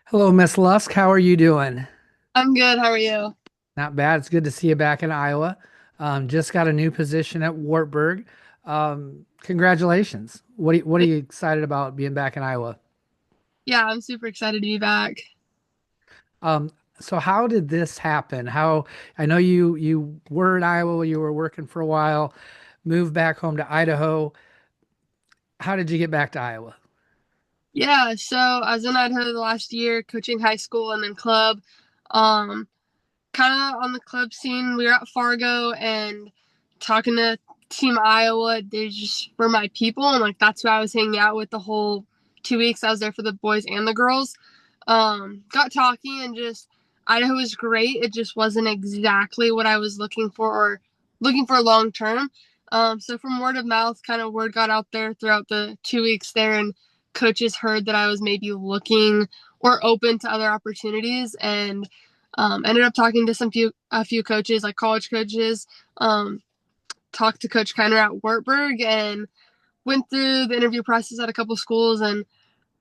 Hello, Miss Lusk. How are you doing? I'm good. How are you? Not bad. It's good to see you back in Iowa. Just got a new position at Wartburg. Congratulations. What are you excited about being back in Iowa? Yeah, I'm super excited to be back. Um, so how did this happen? How I know you were in Iowa, you were working for a while, moved back home to Idaho. How did you get back to Iowa? Yeah, so I was in Idaho the last year, coaching high school and then club. Um, Kind of on the club scene. We were at Fargo and talking to Team Iowa. They just were my people, and like that's who I was hanging out with the whole 2 weeks. I was there for the boys and the girls. Got talking and just Idaho was great. It just wasn't exactly what I was looking for or looking for long term. So from word of mouth, kind of word got out there throughout the 2 weeks there, and coaches heard that I was maybe looking or open to other opportunities, and ended up talking to a few coaches, like college coaches. Um, Talked to Coach Kiner at Wartburg and went through the interview process at a couple schools, and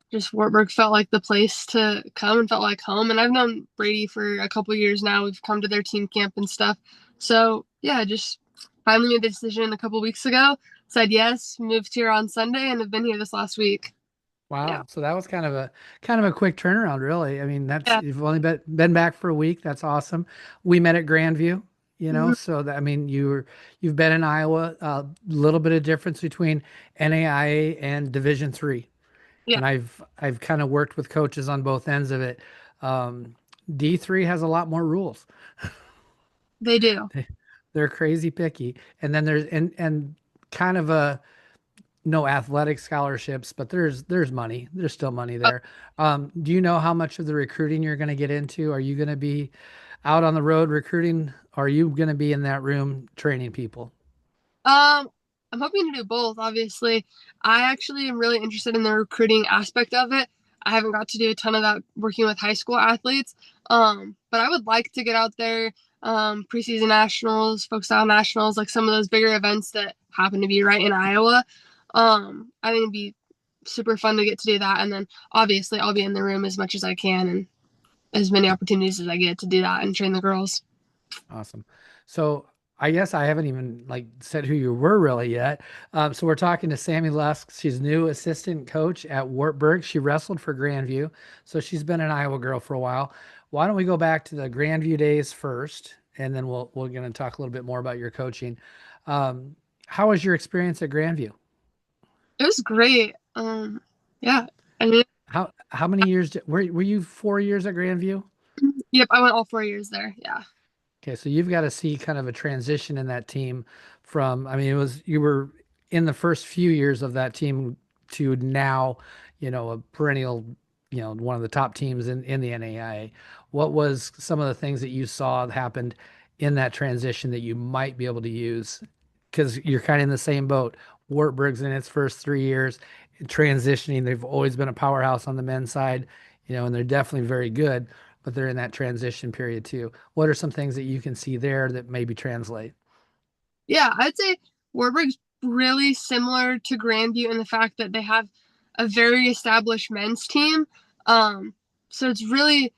just Wartburg felt like the place to come and felt like home. And I've known Brady for a couple years now. We've come to their team camp and stuff. So yeah, just finally made the decision a couple weeks ago. Said yes, moved here on Sunday, and have been here this last week. Yeah, Wow. So that was kind of a quick turnaround, really. I mean, that's yeah, you've only been back for a week. That's awesome. We met at Grandview, mm-hmm. so that I mean you've been in Iowa, a little bit of difference between NAIA and Division three. Yeah. And I've kind of worked with coaches on both ends of it. D3 has a lot more rules. They do. They, they're crazy picky. And then there's kind of a no athletic scholarships, but there's money. There's still money there. Do you know how much of the recruiting you're going to get into? Are you going to be out on the road recruiting? Or are you going to be in that room training people? Um, I'm hoping to do both, obviously. I actually am really interested in the recruiting aspect of it. I haven't got to do a ton of that working with high school athletes. But I would like to get out there, preseason nationals, folk style nationals, like some of those bigger events that happen to be right in Iowa. I think it'd be super fun to get to do that. And then obviously I'll be in the room as much as I can and as many opportunities as I get to do that and train the girls. Awesome. So I guess I haven't even like said who you were really yet. So we're talking to Sami Lusk. She's new assistant coach at Wartburg. She wrestled for Grandview, so she's been an Iowa girl for a while. Why don't we go back to the Grandview days first, and then we're going to talk a little bit more about your coaching. How was your experience at Grandview? It was great. Yeah. I mean, How many years were you 4 years at Grandview? yep, I went all 4 years there. Yeah. Okay, so you've got to see kind of a transition in that team from, I mean, it was you were in the first few years of that team to now, a perennial, one of the top teams in the NAIA. What was some of the things that you saw happened in that transition that you might be able to use? Because you're kind of in the same boat. Wartburg's in its first 3 years, transitioning. They've always been a powerhouse on the men's side, and they're definitely very good, but they're in that transition period too. What are some things that you can see there that maybe translate? Yeah, I'd say Warburg's really similar to Grandview in the fact that they have a very established men's team. Um, so it's really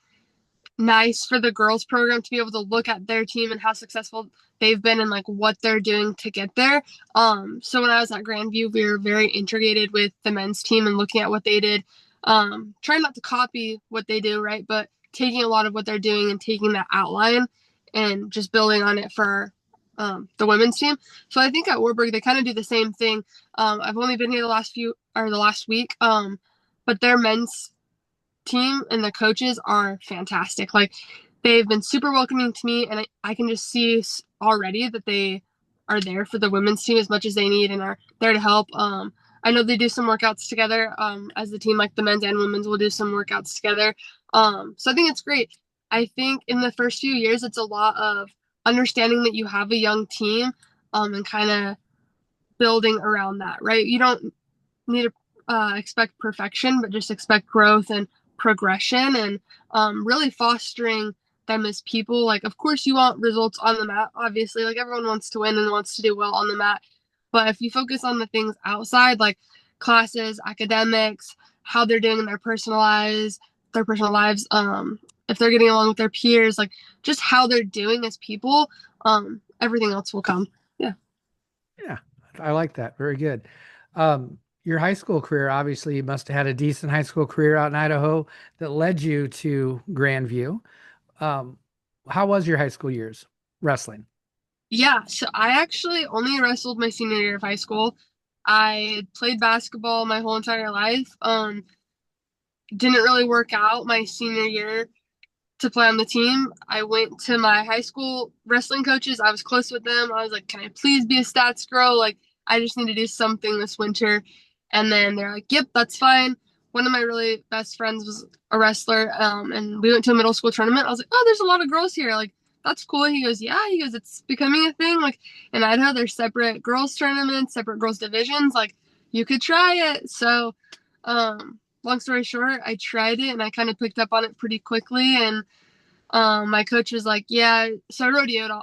nice for the girls program to be able to look at their team and how successful they've been and like what they're doing to get there. So when I was at Grandview, we were very integrated with the men's team and looking at what they did. Trying not to copy what they do, right? But taking a lot of what they're doing and taking that outline and just building on it for the women's team. So I think at Warburg they kind of do the same thing. I've only been here the last week, but their men's team and the coaches are fantastic. Like they've been super welcoming to me, and I can just see already that they are there for the women's team as much as they need and are there to help. I know they do some workouts together as the team, like the men's and women's will do some workouts together. So I think it's great. I think in the first few years, it's a lot of understanding that you have a young team and kind of building around that, right? You don't need to expect perfection, but just expect growth and progression and really fostering them as people. Like, of course, you want results on the mat, obviously. Like, everyone wants to win and wants to do well on the mat. But if you focus on the things outside, like classes, academics, how they're doing in their personal lives, their personal lives, if they're getting along with their peers, like just how they're doing as people, everything else will come. Yeah. Yeah, I like that. Very good. Your high school career, obviously, you must have had a decent high school career out in Idaho that led you to Grandview. Um, how was your high school years wrestling? Yeah, so I actually only wrestled my senior year of high school. I had played basketball my whole entire life. Didn't really work out my senior year to play on the team. I went to my high school wrestling coaches. I was close with them. I was like, "Can I please be a stats girl? Like, I just need to do something this winter." And then they're like, "Yep, that's fine." One of my really best friends was a wrestler, and we went to a middle school tournament. I was like, "Oh, there's a lot of girls here. Like, that's cool." He goes, "Yeah." He goes, "It's becoming a thing. Like in Idaho, there's separate girls tournaments, separate girls divisions. Like, you could try it." So, long story short, I tried it and I kind of picked up on it pretty quickly. And my coach was like, "Yeah." So I rodeoed.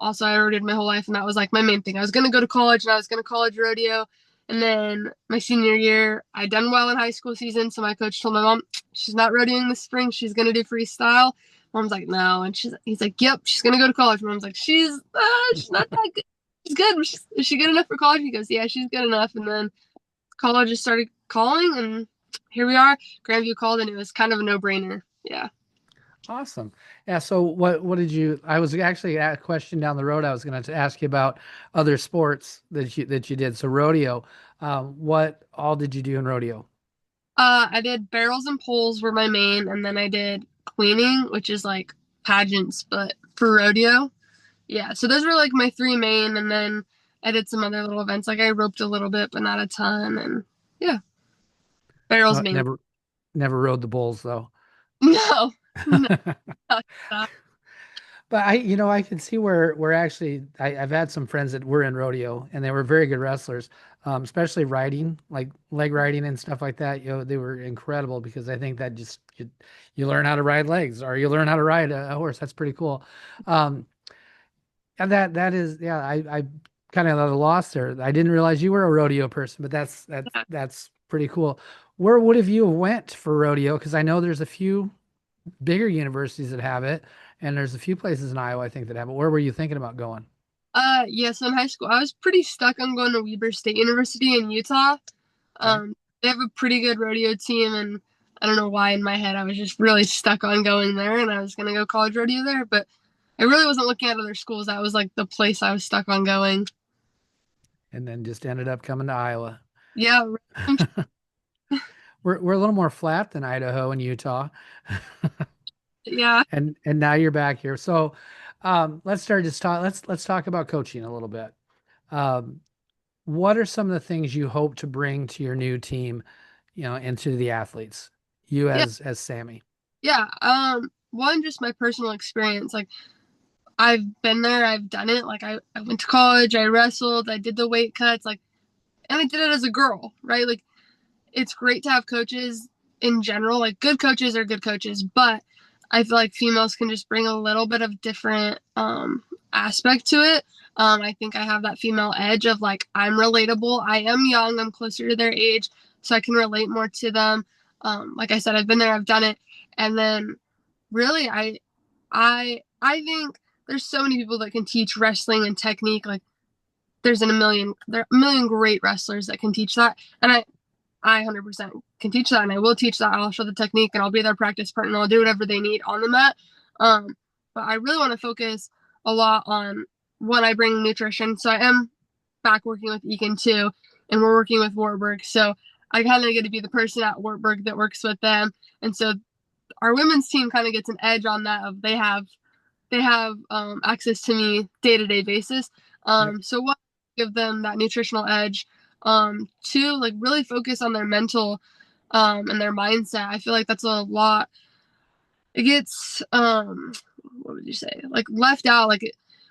Also, I rodeoed my whole life, and that was like my main thing. I was gonna go to college, and I was gonna college rodeo. And then my senior year, I done well in high school season. So my coach told my mom, "She's not rodeoing this spring. She's gonna do freestyle." Mom's like, "No," and he's like, "Yep, she's gonna go to college." Mom's like, she's not that good. She's good. Is she good enough for college?" He goes, "Yeah, she's good enough." And then college just started calling, and here we are. Grandview called, and it was kind of a no brainer. Yeah. Awesome. Yeah. So what did you, I was actually a question down the road. I was going to ask you about other sports that you did. So rodeo, what all did you do in rodeo? I did barrels and poles were my main, and then I did queening, which is like pageants, but for rodeo. Yeah, so those were like my three main, and then I did some other little events. Like I roped a little bit, but not a ton, and yeah, barrels main. Never rode the bulls though. No, no, not that. But I can see where actually I've had some friends that were in rodeo and they were very good wrestlers, especially riding, like leg riding and stuff like that. They were incredible because I think that just you learn how to ride legs or you learn how to ride a horse. That's pretty cool. Um, and that is, yeah, I kind of at a loss there. I didn't realize you were a rodeo person, but that's pretty cool. Where would have you went for rodeo? Because I know there's a few bigger universities that have it, and there's a few places in Iowa I think that have it. Where were you thinking about going? Yeah, so in high school, I was pretty stuck on going to Weber State University in Utah. Okay. They have a pretty good rodeo team, and I don't know why in my head I was just really stuck on going there, and I was gonna go college rodeo there, but I really wasn't looking at other schools. That was like the place I was stuck on going. And then just ended up coming to Iowa. Yeah, We're a little more flat than Idaho and Utah. yeah, And now you're back here. So let's talk about coaching a little bit. Um, what are some of the things you hope to bring to your new team, and to the athletes? You yeah, as Sammy. yeah. One, just my personal experience. Like I've been there, I've done it. Like I went to college, I wrestled, I did the weight cuts, like, and I did it as a girl, right? Like it's great to have coaches in general. Like good coaches are good coaches, but I feel like females can just bring a little bit of different aspect to it. I think I have that female edge of like I'm relatable. I am young. I'm closer to their age, so I can relate more to them. Like I said, I've been there. I've done it, and then really, I think there's so many people that can teach wrestling and technique. Like there are a million great wrestlers that can teach that, and I 100% can teach that, and I will teach that. I'll show the technique, and I'll be their practice partner. And I'll do whatever they need on the mat. But I really want to focus a lot on when I bring nutrition. So I am back working with Ekin too, and we're working with Wartburg. So I kind of get to be the person at Wartburg that works with them, and so our women's team kind of gets an edge on that. Of they have access to me day to day basis. Yep. So one, give them that nutritional edge. Two, like really focus on their mental and their mindset. I feel like that's a lot. It gets what would you say? Like left out.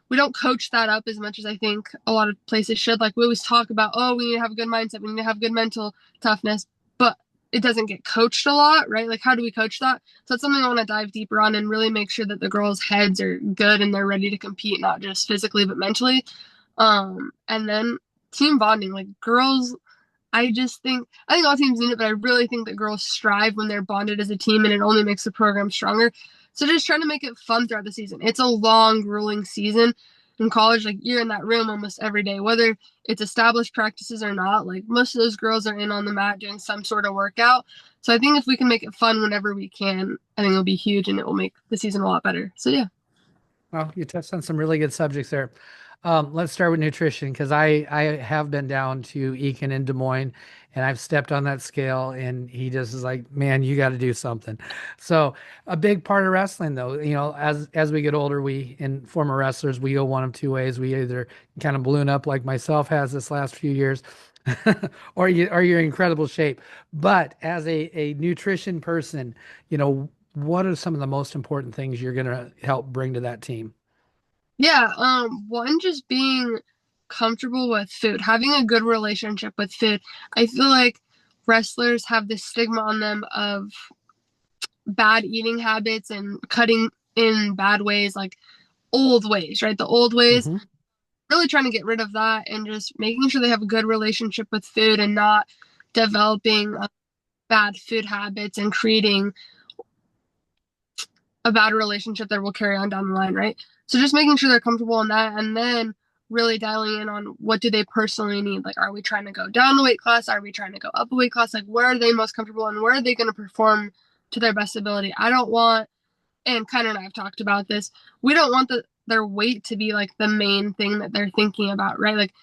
We don't coach that up as much as I think a lot of places should. Like we always talk about, oh, we need to have a good mindset, we need to have good mental toughness, but it doesn't get coached a lot, right? Like how do we coach that? So that's something I want to dive deeper on and really make sure that the girls' heads are good and they're ready to compete, not just physically but mentally. And then team bonding, like girls I think all teams need it, but I really think that girls strive when they're bonded as a team, and it only makes the program stronger. So just trying to make it fun throughout the season. It's a long, grueling season in college. Like you're in that room almost every day, whether it's established practices or not. Like most of those girls are in on the mat doing some sort of workout. So I think if we can make it fun whenever we can, I think it'll be huge and it will make the season a lot better. So yeah. Well, you touched on some really good subjects there. Let's start with nutrition because I have been down to Eakin in Des Moines and I've stepped on that scale and he just is like, man, you got to do something. So a big part of wrestling though, as we get older, we and former wrestlers, we go one of two ways. We either kind of balloon up like myself has this last few years, or you're in incredible shape. But as a nutrition person, what are some of the most important things you're going to help bring to that team? Yeah, one just being comfortable with food, having a good relationship with food. I feel like wrestlers have this stigma on them of bad eating habits and cutting in bad ways, like old ways, right? The old ways, Hmm. really trying to get rid of that and just making sure they have a good relationship with food and not developing bad food habits and creating a bad relationship that will carry on down the line, right? So just making sure they're comfortable in that and then really dialing in on what do they personally need. Like, are we trying to go down a weight class? Are we trying to go up a weight class? Like, where are they most comfortable and where are they going to perform to their best ability? I don't want, and Ken and I have talked about this, we don't want their weight to be like the main thing that they're thinking about, right? Like,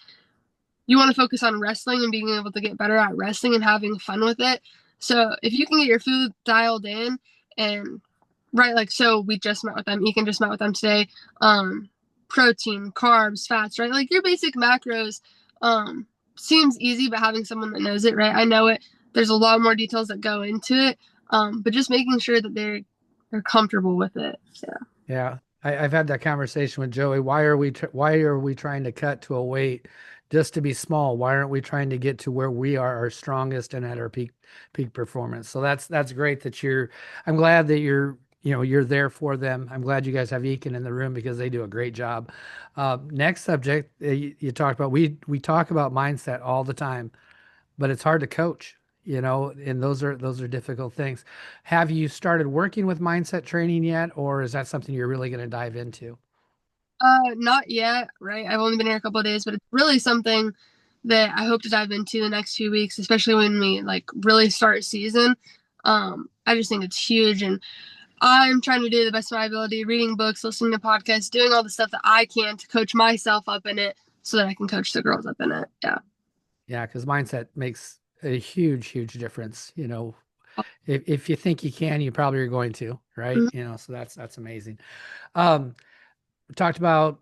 you want to focus on wrestling and being able to get better at wrestling and having fun with it. So if you can get your food dialed in and right, like so we just met with them. Ekin just met with them today. Protein, carbs, fats, right? Like your basic macros seems easy, but having someone that knows it, right? I know it. There's a lot more details that go into it. But just making sure that they're comfortable with it. Yeah. Yeah, I've had that conversation with Joey. Why are we trying to cut to a weight just to be small? Why aren't we trying to get to where we are our strongest and at our peak performance? So that's great that you're. I'm glad that you're there for them. I'm glad you guys have Eakin in the room because they do a great job. Next subject you talked about. We talk about mindset all the time, but it's hard to coach, and those are difficult things. Have you started working with mindset training yet, or is that something you're really going to dive into? Not yet, right? I've only been here a couple of days, but it's really something that I hope to dive into the next few weeks, especially when we like really start season. I just think it's huge, and I'm trying to do the best of my ability, reading books, listening to podcasts, doing all the stuff that I can to coach myself up in it, so that I can coach the girls up in it. Yeah. Yeah, because mindset makes a huge, huge difference. If you think you can, you probably are going to, right? Mhm. So that's amazing. Um, we talked about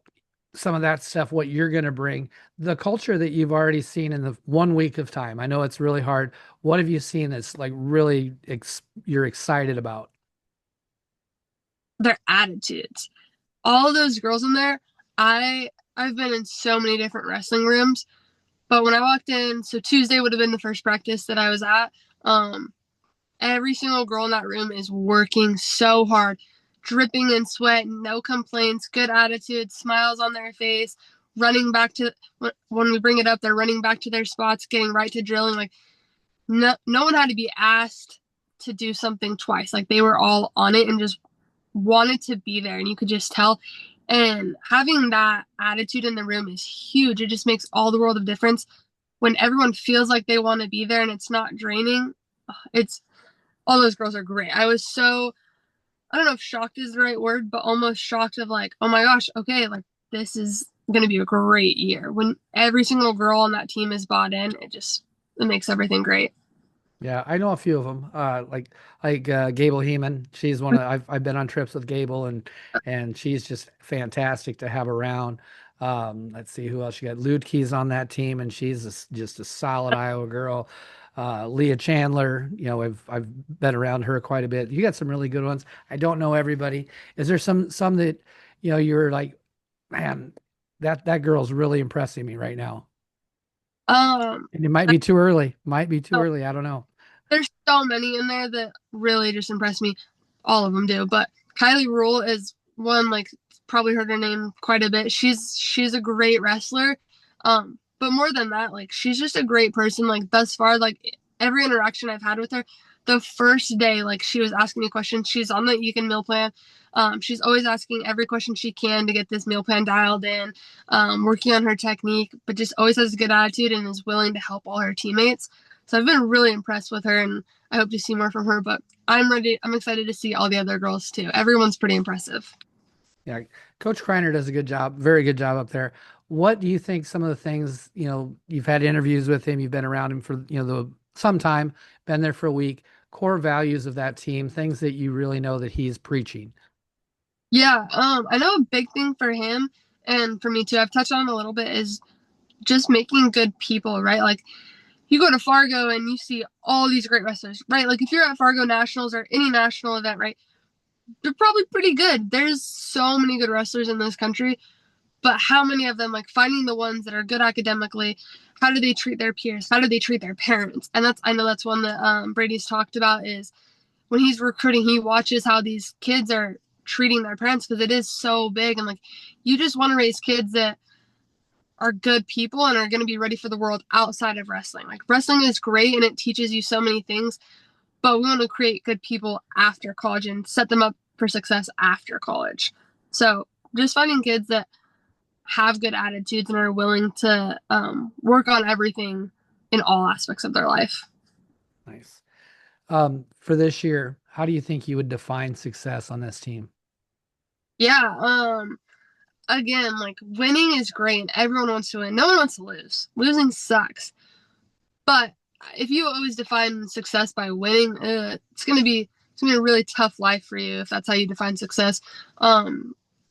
some of that stuff, what you're going to bring, the culture that you've already seen in the 1 week of time. I know it's really hard. What have you seen that's like really you're excited about? Their attitudes. All of those girls in there, I I've been in so many different wrestling rooms, but when I walked in, so Tuesday would have been the first practice that I was at. Um, every single girl in that room is working so hard, dripping in sweat, no complaints, good attitude, smiles on their face, running back to when we bring it up, they're running back to their spots, getting right to drilling. Like no one had to be asked to do something twice. Like they were all on it and just wanted to be there, and you could just tell. And having that attitude in the room is huge. It just makes all the world of difference when everyone feels like they want to be there and it's not draining. It's all those girls are great. I was so I don't know if shocked is the right word, but almost shocked of like, oh my gosh, okay, like this is gonna be a great year. When every single girl on that team is bought in, it makes everything great. Yeah, I know a few of them. Like Gable Heeman. She's one of I've been on trips with Gable and she's just fantastic to have around. Let's see who else you got. Ludke's on that team and she's just a solid Iowa girl. Leah Chandler, I've been around her quite a bit. You got some really good ones. I don't know everybody. Is there some that you're like, man, that girl's really impressing me right now? Um, And it might be too early. Might be too oh, early. I don't know. there's so many in there that really just impress me. All of them do, but Kylie Rule is one, like probably heard her name quite a bit. She's a great wrestler. But more than that, like she's just a great person. Like thus far, like every interaction I've had with her, the first day, like she was asking me questions. She's on the Egan meal plan. She's always asking every question she can to get this meal plan dialed in, working on her technique, but just always has a good attitude and is willing to help all her teammates. So I've been really impressed with her, and I hope to see more from her. But I'm ready. I'm excited to see all the other girls too. Everyone's pretty impressive. Yeah, Coach Kreiner does a good job, very good job up there. What do you think some of the things, you've had interviews with him, you've been around him for, some time, been there for a week, core values of that team, things that you really know that he's preaching. Yeah, I know a big thing for him and for me too, I've touched on it a little bit, is just making good people, right? Like you go to Fargo and you see all these great wrestlers, right? Like if you're at Fargo Nationals or any national event, right? They're probably pretty good. There's so many good wrestlers in this country, but how many of them, like finding the ones that are good academically, how do they treat their peers? How do they treat their parents? And I know that's one that Brady's talked about, is when he's recruiting, he watches how these kids are treating their parents, because it is so big. And like, you just want to raise kids that are good people and are going to be ready for the world outside of wrestling. Like, wrestling is great and it teaches you so many things, but we want to create good people after college and set them up for success after college. So just finding kids that have good attitudes and are willing to work on everything in all aspects of their life. Nice. For this year, how do you think you would define success on this team? Yeah. Again, like winning is great and everyone wants to win. No one wants to lose. Losing sucks. But if you always define success by winning, it's gonna be a really tough life for you if that's how you define success.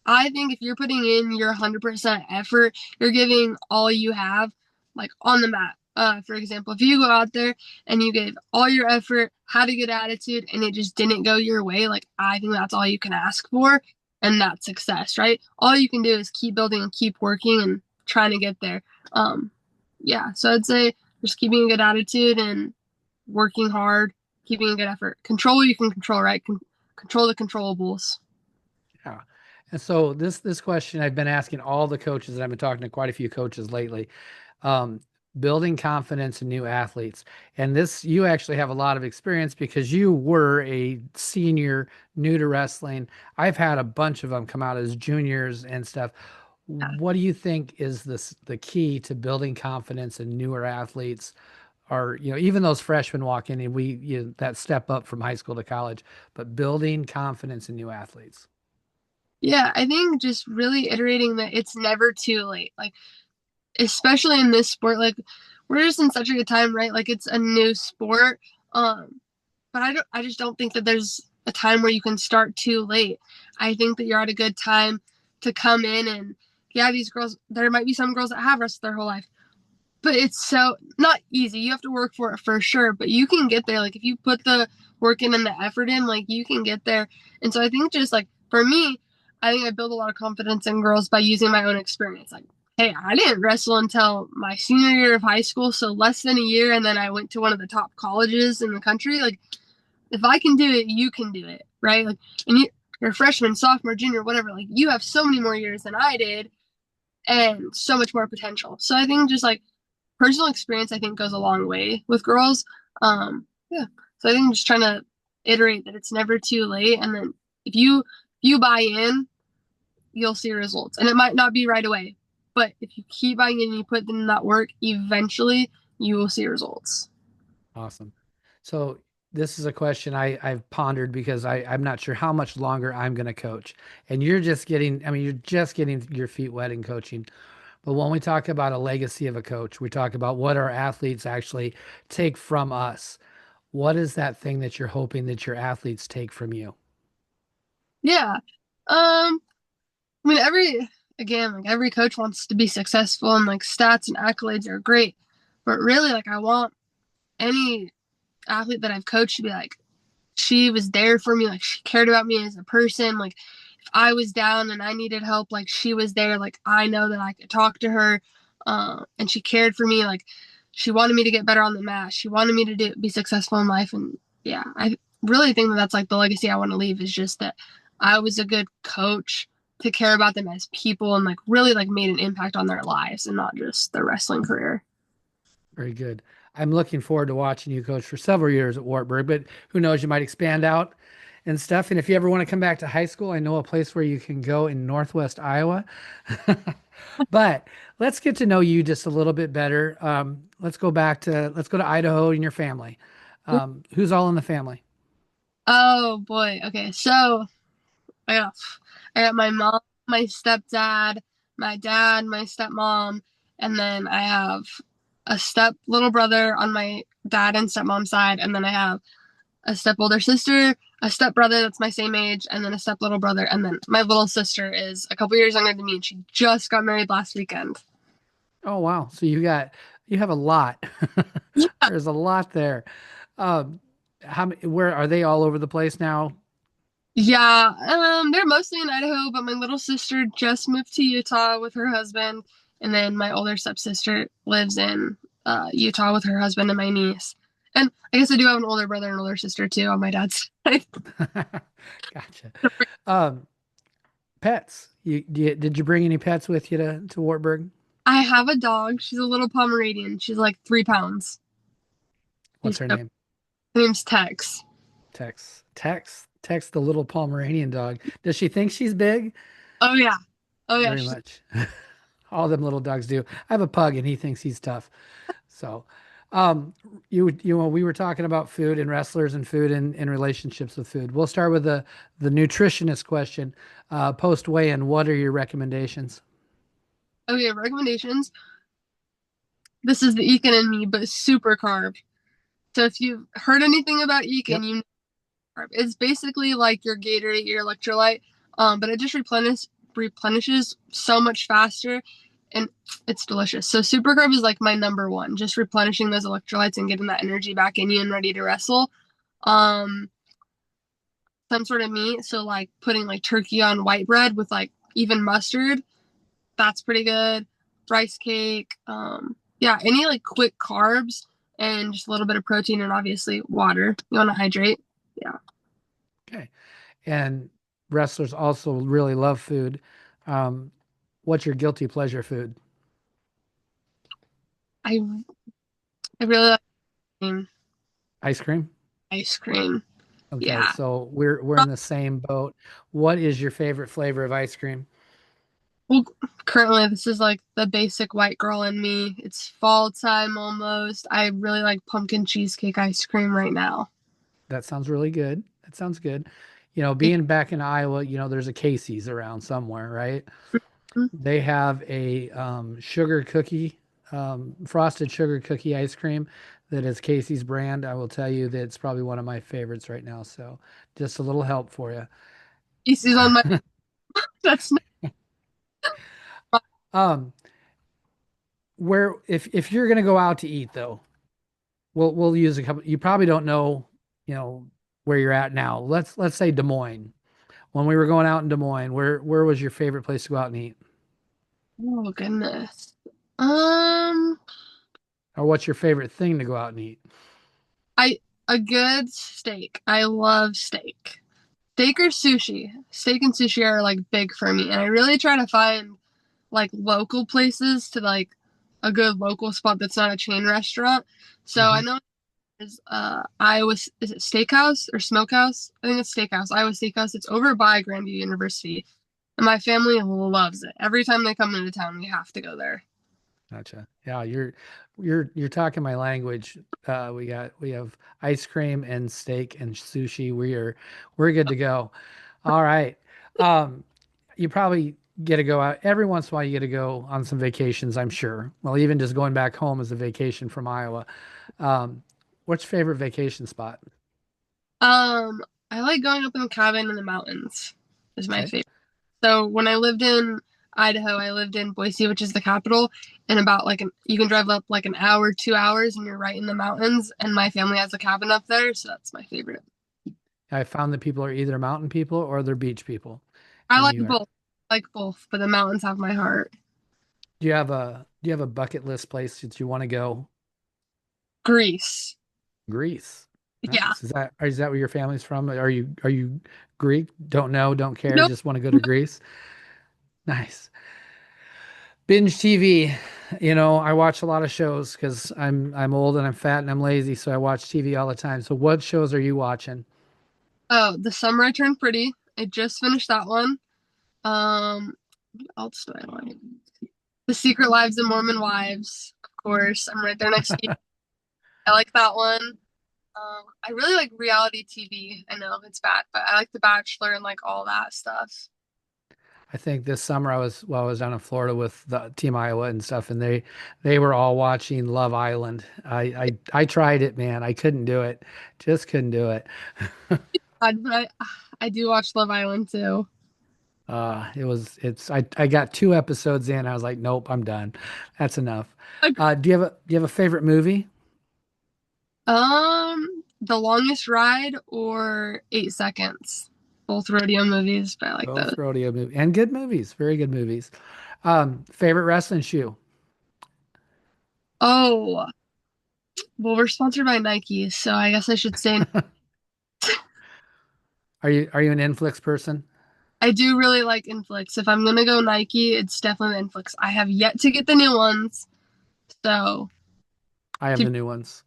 I think if you're putting in your 100% effort, you're giving all you have, like on the mat. For example, if you go out there and you gave all your effort, had a good attitude, and it just didn't go your way, like I think that's all you can ask for, and that's success, right? All you can do is keep building and keep working and trying to get there. Um, yeah, so I'd say just keeping a good attitude and working hard, keeping a good effort. Control what you can control, right? Control the controllables. Yeah. And so this question I've been asking all the coaches, and I've been talking to quite a few coaches lately. Um, Building confidence in new athletes. And this, you actually have a lot of experience because you were a senior new to wrestling. I've had a bunch of them come out as juniors and stuff. Yeah. What do you think is the key to building confidence in newer athletes? Or, even those freshmen walk in and that step up from high school to college, but building confidence in new athletes. Yeah, I think just really iterating that it's never too late. Like, especially in this sport, like we're just in such a good time, right? Like it's a new sport. But I just don't think that there's a time where you can start too late. I think that you're at a good time to come in, and yeah, these girls, there might be some girls that have wrestled their whole life, but it's so not easy. You have to work for it for sure, but you can get there. Like if you put the work in and the effort in, like you can get there. And so I think just like for me, I think I build a lot of confidence in girls by using my own experience. Like, hey, I didn't wrestle until my senior year of high school, so less than a year, and then I went to one of the top colleges in the country. Like if I can do it, you can do it, right? Like, and you're a freshman, sophomore, junior, whatever. Like you have so many more years than I did, and so much more potential. So I think just like personal experience, I think goes a long way with girls. Yeah. So I think I'm just trying to iterate that it's never too late, and then if you buy in, you'll see results, and it might not be right away, but if you keep buying in and you put in that work, eventually you will see results. Awesome. So this is a question I've pondered because I'm not sure how much longer I'm going to coach. And you're just getting your feet wet in coaching. But when we talk about a legacy of a coach, we talk about what our athletes actually take from us. What is that thing that you're hoping that your athletes take from you? Yeah. I mean, like every coach wants to be successful, and like stats and accolades are great, but really, like I want any athlete that I've coached to be like, she was there for me, like she cared about me as a person. Like if I was down and I needed help, like she was there. Like I know that I could talk to her, and she cared for me. Like she wanted me to get better on the mat. She wanted me to be successful in life, and yeah, I really think that that's like the legacy I want to leave, is just that I was a good coach, to care about them as people and like really like made an impact on their lives and not just their wrestling career. Very good. I'm looking forward to watching you coach for several years at Wartburg, but who knows, you might expand out and stuff. And if you ever want to come back to high school, I know a place where you can go in Northwest Iowa. But let's get to know you just a little bit better. Let's go to Idaho and your family. Who's all in the family? Oh boy. Okay. So I got I got my mom, my stepdad, my dad, my stepmom, and then I have a step little brother on my dad and stepmom side, and then I have a step older sister, a step brother that's my same age, and then a step little brother, and then my little sister is a couple years younger than me, and she just got married last weekend. Oh wow. So you have a lot. There's a lot there. Um, where are they all over the place now? Yeah, they're mostly in Idaho, but my little sister just moved to Utah with her husband, and then my older stepsister lives in Utah with her husband and my niece. And I guess I do have an older brother and older sister too on my dad's side. Gotcha. Um, Pets. Did you bring any pets with you to Wartburg? I have a dog. She's a little Pomeranian. She's like 3 pounds. What's her Her name? name's Tex. Tex, the little Pomeranian dog. Does she think she's big? Oh yeah, oh yeah. Very much. All them little dogs do. I have a pug and he thinks he's tough. So, um, we were talking about food and wrestlers and food and relationships with food. We'll start with the nutritionist question. Post weigh-in, what are your recommendations? Okay, recommendations. This is the Ekin in me, but super carb. So if you've heard anything about Yep. Ekin, you know carb. It's basically like your Gatorade, your electrolyte, but it just replenishes so much faster, and it's delicious. So super carb is like my number one, just replenishing those electrolytes and getting that energy back in you and ready to wrestle. Um, some sort of meat, so like putting like turkey on white bread with like even mustard, that's pretty good. Rice cake, yeah, any like quick carbs and just a little bit of protein and obviously water. You want to hydrate. Yeah. Okay. And wrestlers also really love food. Um, what's your guilty pleasure food? I I really like Ice cream? ice cream. Okay, Yeah. so we're in the same boat. What is your favorite flavor of ice cream? Well, currently this is like the basic white girl in me. It's fall time almost. I really like pumpkin cheesecake ice cream right now. That sounds really good. That sounds good. You know, being back in Iowa, there's a Casey's around somewhere, right? They have a sugar cookie, frosted sugar cookie ice cream that is Casey's brand. I will tell you that it's probably one of my favorites right now. So just a little help for you. Reese's on my that's not Um, where if you're gonna go out to eat though, we'll use a couple. You probably don't know, you know, where you're at now. Let's say Des Moines. When we were going out in Des Moines, where was your favorite place to go out and eat? oh goodness. Um Or what's your favorite thing to go out and eat? I a good steak. I love steak. Steak or sushi. Steak and sushi are like big for me. And I really try to find like local places to like a good local spot that's not a chain restaurant. So I Hmm. know there's Iowa, is it Steakhouse or Smokehouse? I think it's Steakhouse, Iowa Steakhouse. It's over by Grandview University. And my family loves it. Every time they come into town, we have to go there. Gotcha. Yeah, you're talking my language. We have ice cream and steak and sushi. We're good to go. All right. Um, you probably get to go out every once in a while. You get to go on some vacations, I'm sure. Well, even just going back home is a vacation from Iowa. Um, what's your favorite vacation spot? Um, I like going up in the cabin in the mountains is my Okay. favorite. So when I lived in Idaho, I lived in Boise, which is the capital, and about like you can drive up like an hour, 2 hours, and you're right in the mountains. And my family has a cabin up there, so that's my favorite. I found that people are either mountain people or they're beach people, I and like you are. both, but the mountains have my heart. Do you have a bucket list place that you want to go? Greece, Greece. yeah. Nice. Is that where your family's from? Are you Greek? Don't know, don't care, Nope, just want to go to Greece? Nice. Binge TV. You know, I watch a lot of shows because I'm old and I'm fat and I'm lazy, so I watch TV all the time. So what shows are you watching? Oh, The Summer I Turned Pretty. I just finished that one. What else do I like? The Secret Lives of Mormon Wives, of course. I'm right there next to you. I like that one. I really like reality TV. I know it's bad, but I like The Bachelor and like all that stuff. I think this summer I was down in Florida with the Team Iowa and stuff, and they were all watching Love Island. I tried it, man. I couldn't do it. Just couldn't do it. I do watch Love Island too. I got 2 episodes in. I was like, nope, I'm done. That's enough. Like, Do you have a favorite movie? The Longest Ride or 8 Seconds. Both rodeo movies, but I like those. Both rodeo movie and good movies, very good movies. Favorite wrestling shoe? Oh, well, we're sponsored by Nike, so I guess I should say Are you an Inflix person? I do really like Inflix. If I'm gonna go Nike, it's definitely Inflix. I have yet to get the new ones, so I have if the new ones.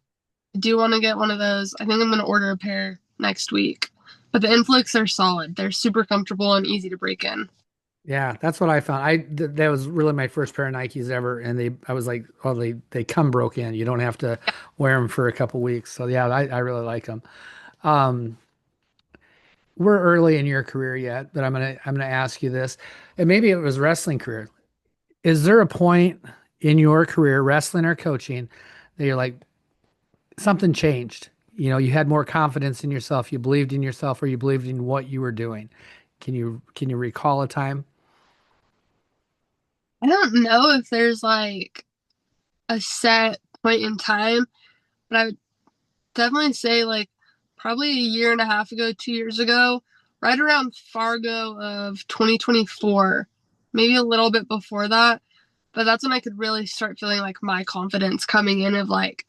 you do want to get one of those, I think I'm gonna order a pair next week. But the Inflix are solid. They're super comfortable and easy to break in. Yeah, that's what I found. That was really my first pair of Nikes ever, and I was like, oh, they come broke in. You don't have to wear them for a couple weeks. So yeah, I really like them. Um, we're early in your career yet, but I'm gonna ask you this, and maybe it was wrestling career. Is there a point in your career, wrestling or coaching, that you're like something changed? You know, you had more confidence in yourself, you believed in yourself, or you believed in what you were doing. Can you recall a time? I don't know if there's like a set point in time, but I would definitely say like probably a year and a half ago, 2 years ago, right around Fargo of 2024, maybe a little bit before that. But that's when I could really start feeling like my confidence coming in of like,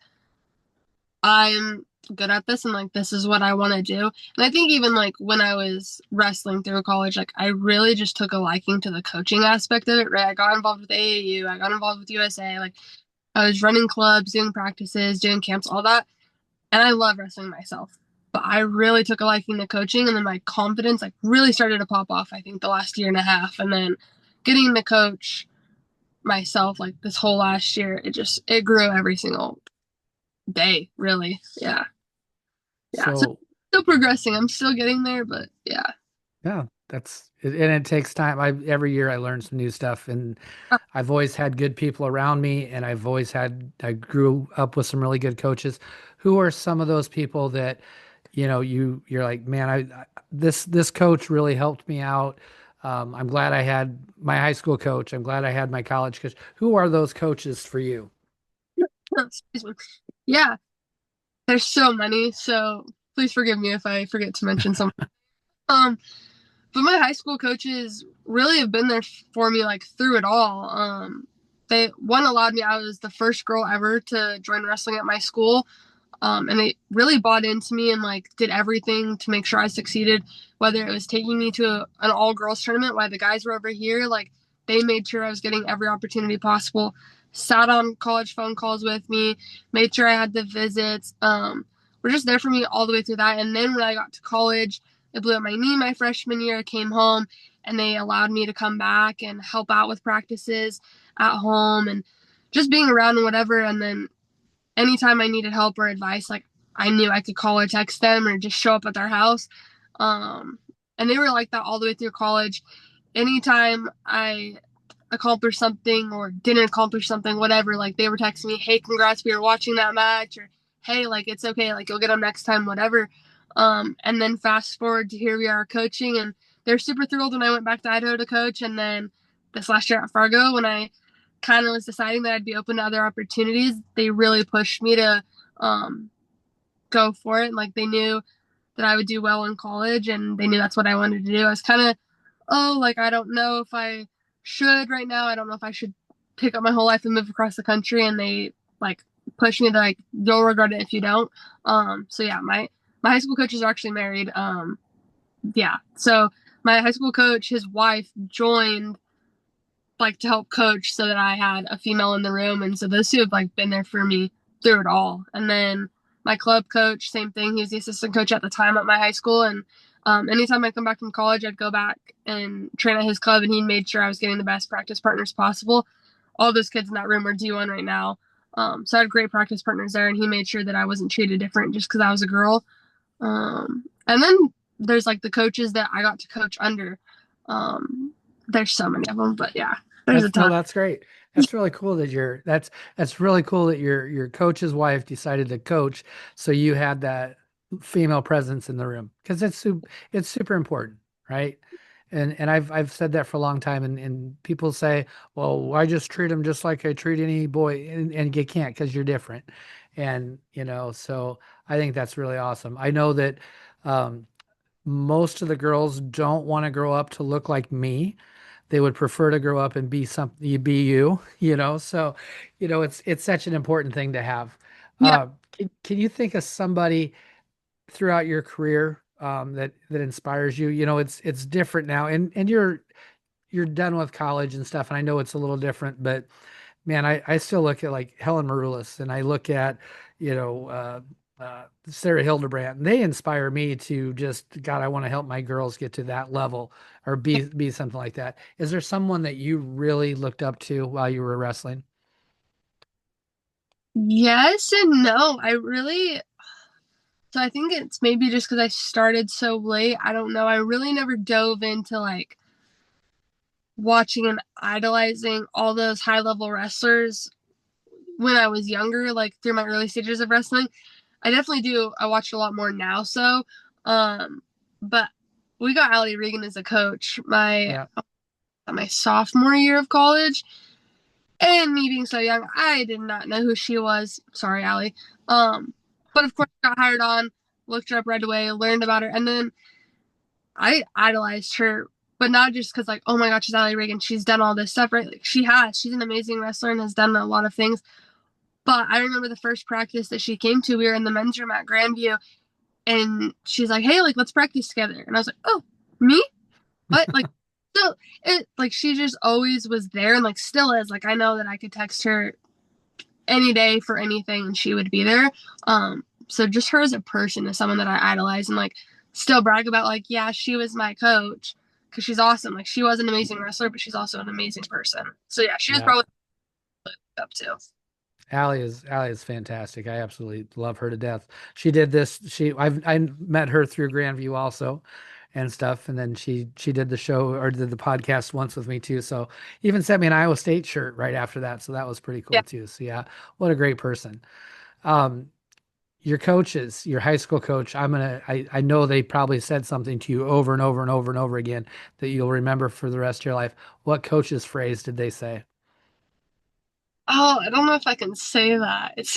I'm good at this and like this is what I want to do. And I think even like when I was wrestling through college, like I really just took a liking to the coaching aspect of it, right? I got involved with AAU, I got involved with USA, like I was running clubs, doing practices, doing camps, all that. And I love wrestling myself. But I really took a liking to coaching and then my confidence like really started to pop off, I think, the last year and a half. And then getting to coach myself like this whole last year, it grew every single day, really. Yeah. Yeah. So So still progressing. I'm still getting there, but yeah. yeah, and it takes time. I every year I learn some new stuff, and I've always had good people around me, and I grew up with some really good coaches. Who are some of those people that, you know, you're like, man, this coach really helped me out. I'm glad I had my high school coach. I'm glad I had my college coach. Who are those coaches for you? Excuse me. Yeah. There's so many. So please forgive me if I forget to mention some. Um, but my high school coaches really have been there for me like through it all. They one allowed me. I was the first girl ever to join wrestling at my school, and they really bought into me and like did everything to make sure I succeeded. Whether it was taking me to an all girls tournament while the guys were over here, like they made sure I was getting every opportunity possible. Sat on college phone calls with me, made sure I had the visits. Were just there for me all the way through that. And then when I got to college, I blew up my knee my freshman year. I came home and they allowed me to come back and help out with practices at home and just being around and whatever. And then anytime I needed help or advice, like I knew I could call or text them or just show up at their house. Um, and they were like that all the way through college. Anytime I accomplished something or didn't accomplish something, whatever, like they were texting me, "Hey, congrats, we were watching that match," or "Hey, like it's okay, like you'll get them next time," whatever. And then fast forward to here we are coaching, and they're super thrilled when I went back to Idaho to coach, and then this last year at Fargo when I kind of was deciding that I'd be open to other opportunities, they really pushed me to um, go for it. And like they knew that I would do well in college and they knew that's what I wanted to do. I was kind of, oh, like I don't know if I should right now. I don't know if I should pick up my whole life and move across the country. And they like pushed me to like, you'll regret it if you don't. So yeah, my high school coaches are actually married. Yeah. So my high school coach, his wife joined like to help coach so that I had a female in the room. And so those two have like been there for me through it all. And then my club coach, same thing. He was the assistant coach at the time at my high school. And anytime I come back from college, I'd go back and train at his club, and he made sure I was getting the best practice partners possible. All those kids in that room are D1 right now. So I had great practice partners there, and he made sure that I wasn't treated different just because I was a girl. And then there's like the coaches that I got to coach under. There's so many of them, but yeah, there's a That's no, ton. that's great. That's really cool that that's really cool that your coach's wife decided to coach, so you had that female presence in the room because it's super important, right? And I've said that for a long time, and people say, well, I just treat them just like I treat any boy, and you can't because you're different, and so I think that's really awesome. I know that um, most of the girls don't want to grow up to look like me. They would prefer to grow up and be something, be you, So, it's such an important thing to have. Yeah. Can you think of somebody throughout your career that inspires you? It's different now, and you're done with college and stuff, and I know it's a little different, but man, I still look at like Helen Maroulis, and I look at, you know, Sarah Hildebrand. They inspire me to just, God, I want to help my girls get to that level or be something like that. Is there someone that you really looked up to while you were wrestling? Yes and no. So I think it's maybe just because I started so late. I don't know. I really never dove into like watching and idolizing all those high level wrestlers when I was younger, like through my early stages of wrestling. I definitely do. I watch a lot more now. Um, but we got Allie Regan as a coach Yeah. my sophomore year of college, and me being so young, I did not know who she was. Sorry, Allie. But of course, I got hired on, looked her up right away, learned about her, and then I idolized her. But not just because, like, oh my God, she's Allie Regan. She's done all this stuff, right? Like, she has. She's an amazing wrestler and has done a lot of things. But I remember the first practice that she came to, we were in the men's room at Grandview, and she's like, "Hey, like let's practice together." And I was like, "Oh, me? What?" Like, so it like she just always was there, and like still is. Like I know that I could text her any day for anything, and she would be there. So just her as a person is someone that I idolize and like still brag about. Like, yeah, she was my coach because she's awesome. Like she was an amazing wrestler, but she's also an amazing person. So yeah, she was Yeah. probably up to. Allie is fantastic. I absolutely love her to death. She did this. I met her through Grandview also and stuff. And then she did the show or did the podcast once with me too. So even sent me an Iowa State shirt right after that. So that was pretty Yeah. cool too. So yeah, what a great person. Um, your coaches, your high school coach, I know they probably said something to you over and over and over and over again that you'll remember for the rest of your life. What coach's phrase did they say? Oh, I don't know if I can say that. It's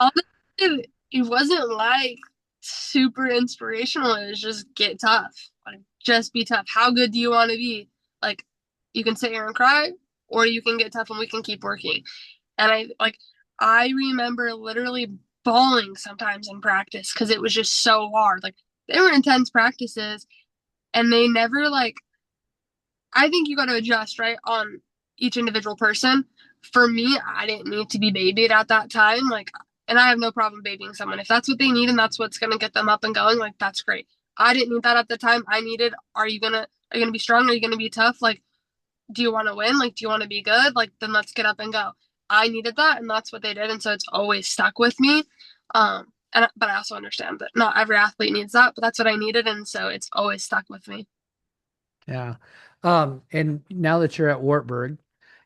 honestly, it wasn't like super inspirational. It was just get tough. Like just be tough. How good do you want to be? Like you can sit here and cry, or you can get tough and we can keep working. And I remember literally bawling sometimes in practice because it was just so hard. Like they were intense practices, and they never like I think you got to adjust, right, on each individual person. For me, I didn't need to be babied at that time. Like, and I have no problem babying someone. If that's what they need and that's what's going to get them up and going, like, that's great. I didn't need that at the time. I needed, are you going to be strong? Are you going to be tough? Like, do you want to win? Like, do you want to be good? Like, then let's get up and go. I needed that, and that's what they did. And so it's always stuck with me. But I also understand that not every athlete needs that, but that's what I needed. And so it's always stuck with me. Yeah. And now that you're at Wartburg,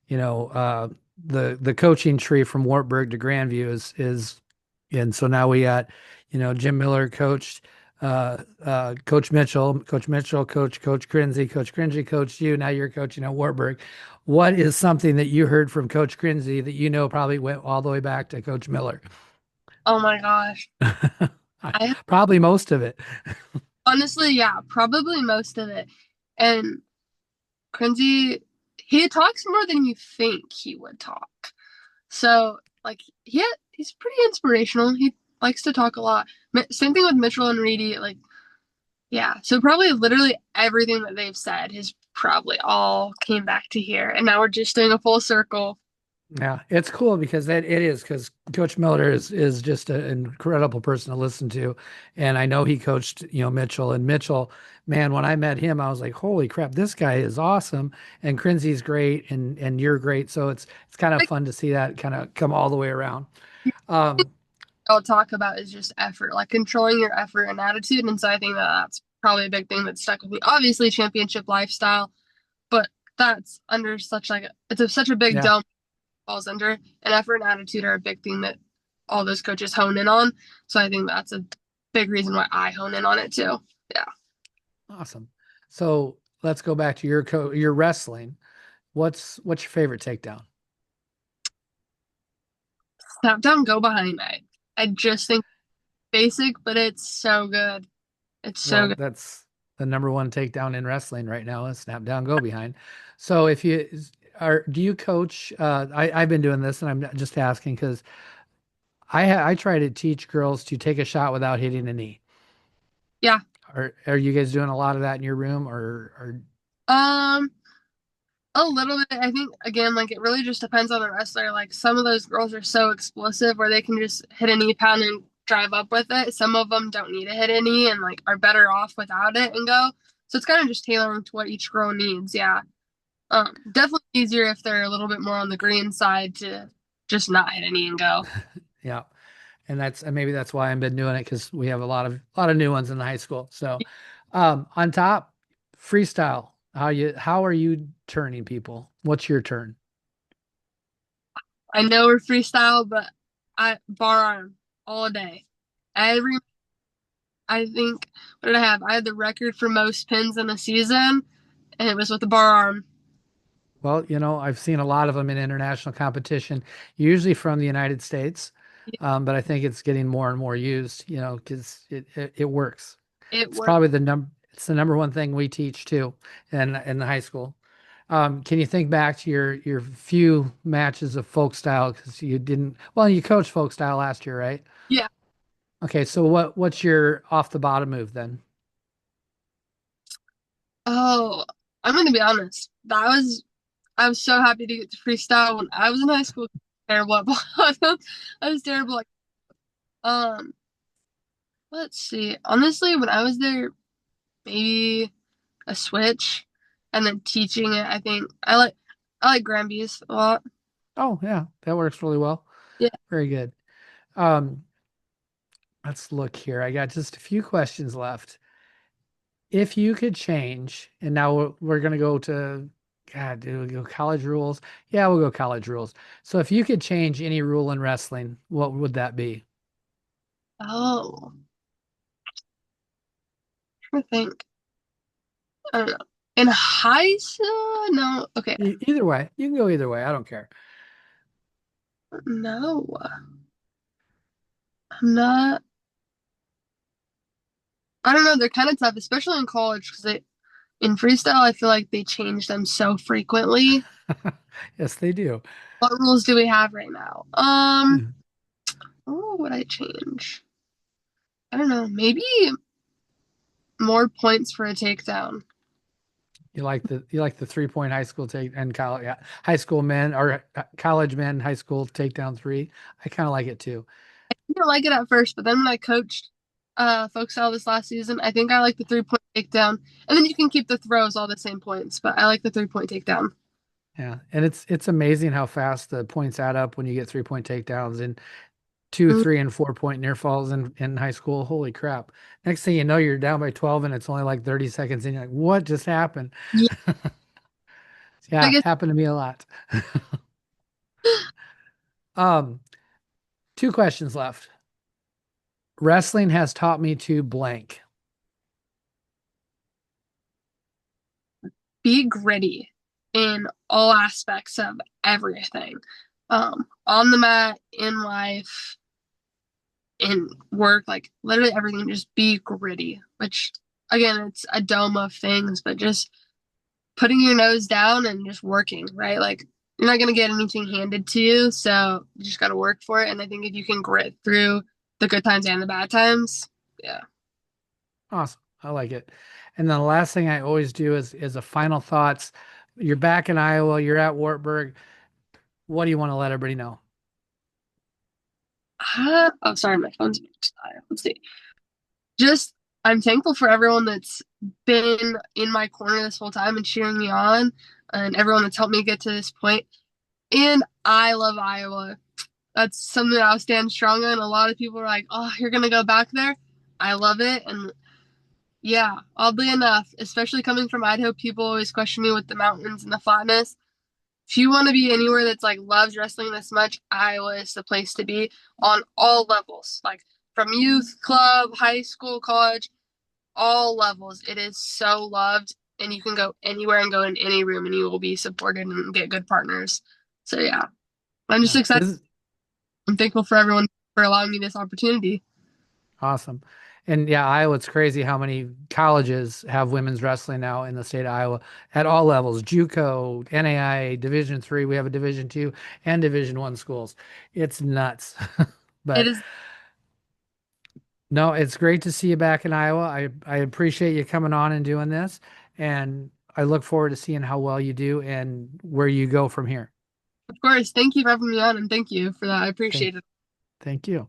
you know, the coaching tree from Wartburg to Grandview and so now we got, Jim Miller coached, Coach Mitchell, Coach Crinzy, Coach Cringy coached you. Now you're coaching at Wartburg. What is something that you heard from Coach Crinzy that probably went all the way back to Coach Miller? Oh my gosh. I Probably most of it. honestly, yeah, probably most of it. And Quincy, he talks more than you think he would talk. So, like, he's pretty inspirational. He likes to talk a lot. Same thing with Mitchell and Reedy. Like, yeah. So probably literally everything that they've said has probably all came back to here. And now we're just doing a full circle. Yeah, it's cool because it is because Coach Miller is just an incredible person to listen to, and I know he coached Mitchell and Mitchell. Man, when I met him, I was like, holy crap, this guy is awesome, and Crinzy's great, and you're great. So it's kind of Like, fun to see that kind of come all the way around. Um, I'll talk about is just effort, like controlling your effort and attitude. And so I think that that's probably a big thing that stuck with me. Obviously, championship lifestyle, but that's under such like such a big yeah, dome falls under, and effort and attitude are a big thing that all those coaches hone in on. So I think that's a big reason why I hone in on it too. Yeah. awesome. So let's go back to your wrestling. What's your favorite takedown? Snap down, go behind. I just think basic, but it's so good. It's so Well, good. that's the number one takedown in wrestling right now is snap down, go behind. So if you do you coach? I've been doing this, and I'm just asking because I try to teach girls to take a shot without hitting a knee. Yeah. Are you guys doing a lot of that in your room, or Um, a little bit. I think again, like it really just depends on the wrestler. Like some of those girls are so explosive where they can just hit a knee pound and drive up with it. Some of them don't need to hit a knee and like are better off without it and go. So it's kind of just tailoring to what each girl needs. Yeah. Definitely easier if they're a little bit more on the green side to just not hit a knee and go. yeah? And and maybe that's why I've been doing it because we have a lot of new ones in the high school. So on top, freestyle. How are you turning people? What's your turn? I know we're freestyle, but I bar arm all day. Every I think what did I have? I had the record for most pins in a season, and it was with the bar arm. Well, I've seen a lot of them in international competition, usually from the United States, but I think it's getting more and more used, because it works. It It's worked. probably it's the number one thing we teach too in the high school. Can you think back to your few matches of folk style because you didn't, well, you coached folk style last year, right? Yeah. Okay, so what's your off the bottom move then? Oh, I'm gonna be honest. I was so happy to get to freestyle when I was in high school. Terrible at bottom. I was terrible. Um, let's see. Honestly, when I was there, maybe a switch, and then teaching it. I like Granby's a lot. Oh yeah, that works really well. Yeah. Very good. Um, let's look here. I got just a few questions left. If you could change, and now we're gonna go to, God, do we go college rules? Yeah, we'll go college rules. So if you could change any rule in wrestling, what would that be? Oh, I think. I don't know. In high school? No. Okay. Either way, you can go either way. I don't care. No. I'm not. I don't know. They're kind of tough, especially in college, because they in freestyle. I feel like they change them so frequently. Yes, they do. What rules do we have right now? Yeah. What would I change? I don't know. Maybe more points for a takedown. You like the 3 point high school take and college, yeah, high school men or college men high school takedown three. I kind of like it too. I didn't like it at first, but then when I coached folk style this last season, I think I like the 3 point takedown. And then you can keep the throws all the same points, but I like the 3 point takedown. Yeah, and it's amazing how fast the points add up when you get 3 point takedowns and two, Mm, 3, and 4 point near falls in high school. Holy crap! Next thing you know, you're down by 12 and it's only like 30 seconds, and you're like, "What just happened?" yeah, I Yeah, guess. happened to me a lot. Um, two questions left. Wrestling has taught me to blank. Be gritty in all aspects of everything. On the mat, in life, in work, like literally everything, just be gritty, which again, it's a dome of things, but just putting your nose down and just working, right? Like you're not gonna get anything handed to you, so you just gotta work for it. And I think if you can grit through the good times and the bad times, yeah. Awesome. I like it. And then the last thing I always do is a final thoughts. You're back in Iowa, you're at Wartburg. What do you want to let everybody know? Oh, sorry, my phone's. Let's see. Just I'm thankful for everyone that's been in my corner this whole time and cheering me on, and everyone that's helped me get to this point. And I love Iowa. That's something that I'll stand strong on. A lot of people are like, "Oh, you're gonna go back there." I love it, and yeah, oddly enough, especially coming from Idaho, people always question me with the mountains and the flatness. If you want to be anywhere that's like loves wrestling this much, Iowa is the place to be on all levels, like from youth, club, high school, college, all levels. It is so loved, and you can go anywhere and go in any room, and you will be supported and get good partners. So yeah, I'm just Yeah, excited. this is I'm thankful for everyone for allowing me this opportunity. awesome. And yeah, Iowa, it's crazy how many colleges have women's wrestling now in the state of Iowa at all levels, JUCO, NAIA, Division III. We have a Division II and Division I schools. It's nuts. It But is, no, it's great to see you back in Iowa. I appreciate you coming on and doing this, and I look forward to seeing how well you do and where you go from here. of course. Thank you for having me on, and thank you for that. I Thank, appreciate it. thank you.